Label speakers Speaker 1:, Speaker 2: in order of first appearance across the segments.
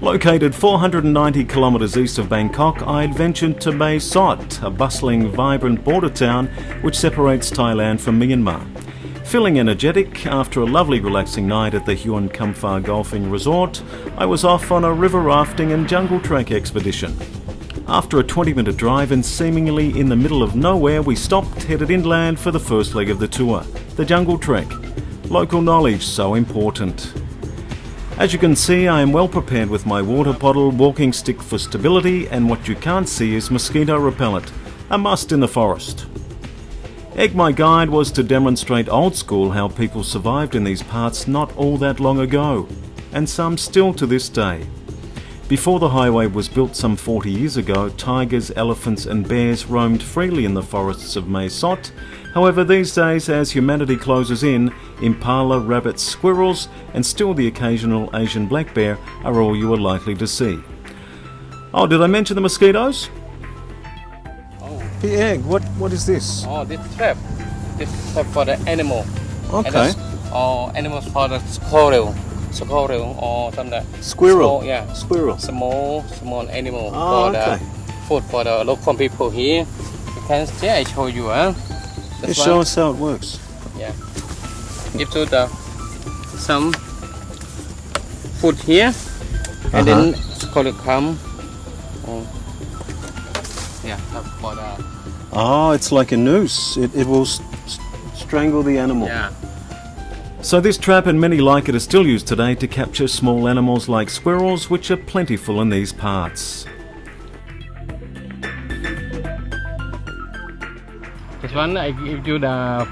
Speaker 1: Located 490 kilometres east of Bangkok, I adventured to Mae Sot, a bustling, vibrant border town which separates Thailand from Myanmar. Feeling energetic, after a lovely relaxing night at the Huon Kampha Golfing Resort, I was off on a river rafting and jungle trek expedition. After a 20-minute drive and seemingly in the middle of nowhere, we stopped, headed inland for the first leg of the tour, the jungle trek. Local knowledge so important. As you can see, I am well prepared with my water bottle, walking stick for stability, and what you can't see is mosquito repellent, a must in the forest. Egg My Guide was to demonstrate old school how people survived in these parts not all that long ago, and some still to this day. Before the highway was built some 40 years ago, tigers, elephants and bears roamed freely in the forests of Mae Sot. However, these days, as humanity closes in, impala, rabbits, squirrels and still the occasional Asian black bear are all you are likely to see. Oh, did I mention the mosquitoes?
Speaker 2: Oh.
Speaker 1: The egg, what is this?
Speaker 2: Oh, this trap. This trap for the animal.
Speaker 1: Okay.
Speaker 2: Animals for the squirrel or something.
Speaker 1: Squirrel?
Speaker 2: Yeah.
Speaker 1: Squirrel.
Speaker 2: Small animal
Speaker 1: for
Speaker 2: the food for the local people here. You can see, I show you.
Speaker 1: Show us how it works.
Speaker 2: Yeah. Give to the some food here, and then squirrel come. Yeah, for the.
Speaker 1: Oh, it's like a noose. It will strangle the animal.
Speaker 2: Yeah.
Speaker 1: So this trap and many like it are still used today to capture small animals like squirrels, which are plentiful in these parts.
Speaker 2: This one I give you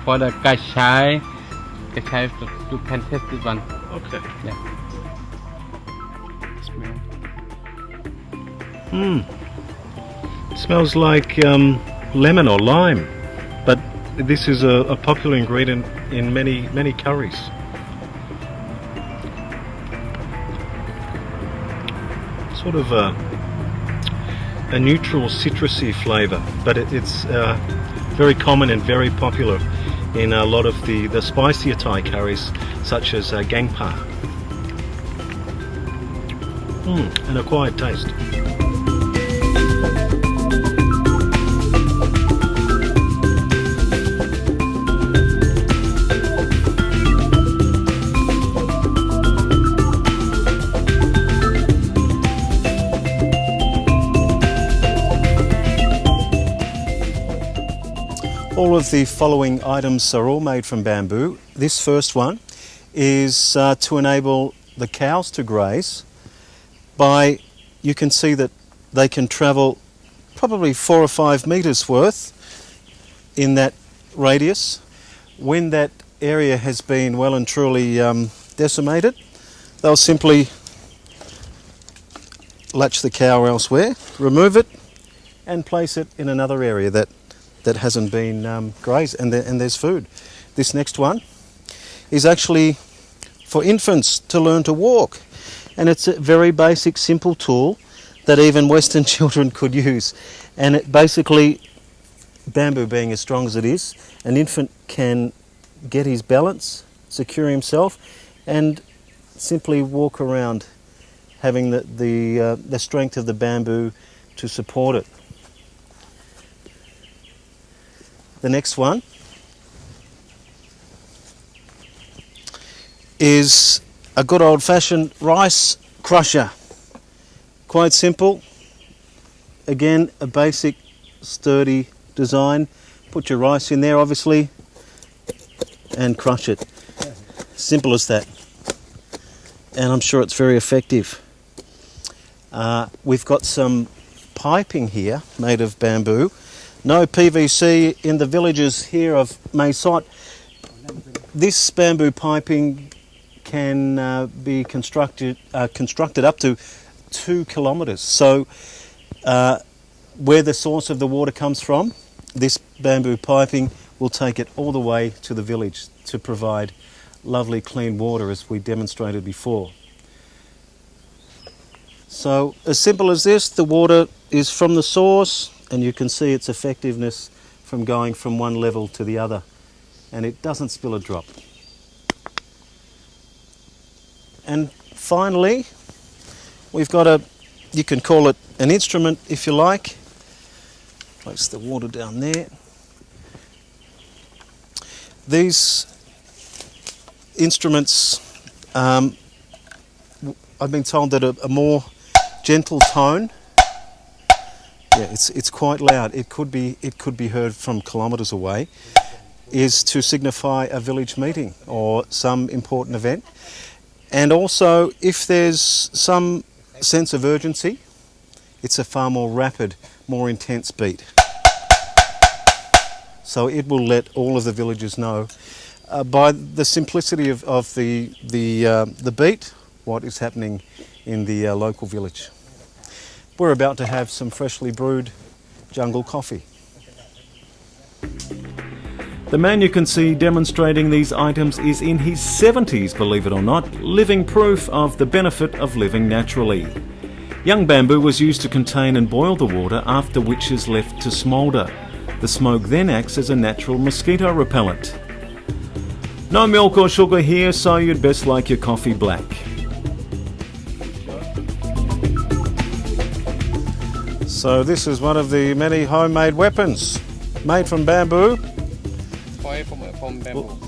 Speaker 2: for the kashai. Kashai, you can taste this one.
Speaker 1: Okay.
Speaker 2: Yeah.
Speaker 1: Smells like lemon or lime, but this is a popular ingredient in many curries. Sort of a neutral citrusy flavour, but it's very common and very popular in a lot of the spicier Thai curries, such as gangpa. An acquired taste. All of the following items are all made from bamboo. This first one is to enable the cows to graze. You can see that they can travel probably 4 or 5 metres worth in that radius. When that area has been well and truly decimated, they'll simply latch the cow elsewhere, remove it and place it in another area that hasn't been grazed, and there's food. This next one is actually for infants to learn to walk, and it's a very basic, simple tool that even Western children could use. And it basically, bamboo being as strong as it is, an infant can get his balance, secure himself, and simply walk around, having the strength of the bamboo to support it. The next one is a good old-fashioned rice crusher. Quite simple. Again, a basic, sturdy design. Put your rice in there, obviously, and crush it. Simple as that. And I'm sure it's very effective. We've got some piping here made of bamboo. No PVC in the villages here of Mae Sot. This bamboo piping can be constructed up to 2 kilometres. So where the source of the water comes from, this bamboo piping will take it all the way to the village to provide lovely clean water, as we demonstrated before. So as simple as this, the water is from the source, and you can see its effectiveness from going from one level to the other, and it doesn't spill a drop. And finally, we've got you can call it an instrument if you like. Place the water down there. These instruments, I've been told that a more gentle tone, yeah, it's quite loud. It could be heard from kilometres away, is to signify a village meeting or some important event. And also, if there's some sense of urgency, it's a far more rapid, more intense beat. So it will let all of the villagers know by the simplicity of the beat what is happening in the local village. We're about to have some freshly brewed jungle coffee. The man you can see demonstrating these items is in his 70s, believe it or not, living proof of the benefit of living naturally. Young bamboo was used to contain and boil the water, after which is left to smoulder. The smoke then acts as a natural mosquito repellent. No milk or sugar here, so you'd best like your coffee black. So this is one of the many homemade weapons made from bamboo.
Speaker 2: Toy from bamboo.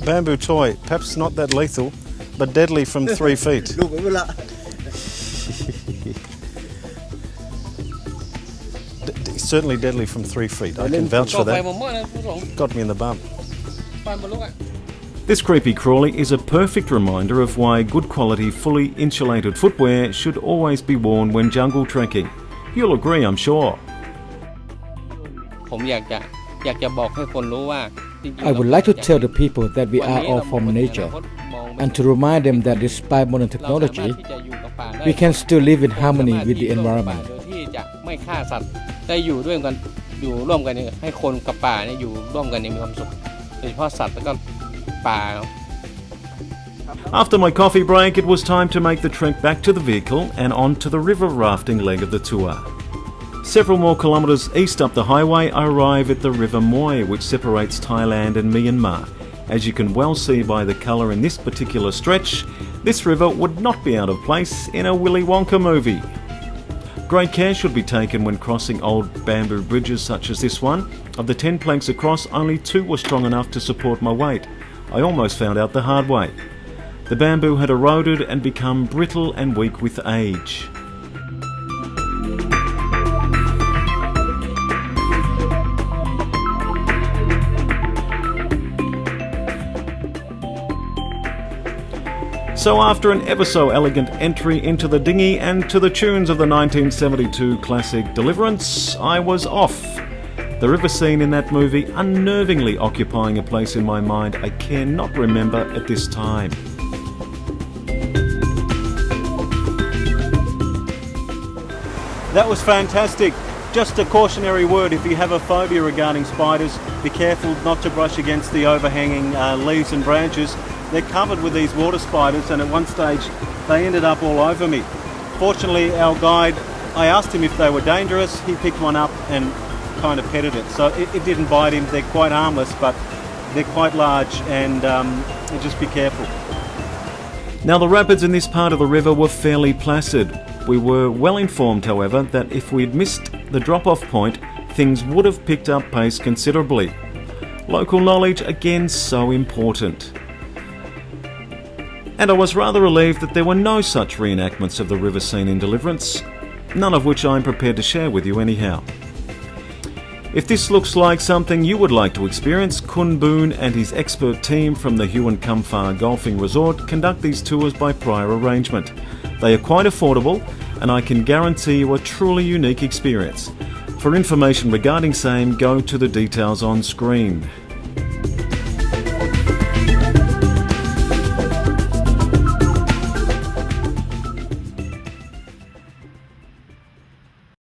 Speaker 1: Bamboo toy, perhaps not that lethal, but deadly from 3 feet. Certainly deadly from 3 feet. I can vouch for that. Got me in the bum. This creepy crawly is a perfect reminder of why good quality, fully insulated footwear should always be worn when jungle trekking. You'll agree, I'm sure.
Speaker 3: I would like to tell the people that we are all from nature, and to remind them that despite modern technology, we can still live in harmony with the environment.
Speaker 1: After my coffee break, it was time to make the trek back to the vehicle and on to the river rafting leg of the tour. Several more kilometres east up the highway, I arrive at the River Mae, which separates Thailand and Myanmar. As you can well see by the colour in this particular stretch, this river would not be out of place in a Willy Wonka movie. Great care should be taken when crossing old bamboo bridges such as this one. Of the 10 planks across, only 2 were strong enough to support my weight. I almost found out the hard way. The bamboo had eroded and become brittle and weak with age. So after an ever so elegant entry into the dinghy and to the tunes of the 1972 classic Deliverance, I was off. The river scene in that movie unnervingly occupying a place in my mind I care not remember at this time. That was fantastic. Just a cautionary word, if you have a phobia regarding spiders, be careful not to brush against the overhanging leaves and branches. They're covered with these water spiders, and at one stage they ended up all over me. Fortunately, our guide, I asked him if they were dangerous. He picked one up and kind of petted it. So it didn't bite him. They're quite harmless, but they're quite large, and just be careful. Now, the rapids in this part of the river were fairly placid. We were well informed, however, that if we'd missed the drop-off point, things would have picked up pace considerably. Local knowledge, again, so important. And I was rather relieved that there were no such reenactments of the river scene in Deliverance, none of which I'm prepared to share with you anyhow. If this looks like something you would like to experience, Kun Boon and his expert team from the Huon Kumfar Golfing Resort conduct these tours by prior arrangement. They are quite affordable, and I can guarantee you a truly unique experience. For information regarding same, go to the details on screen.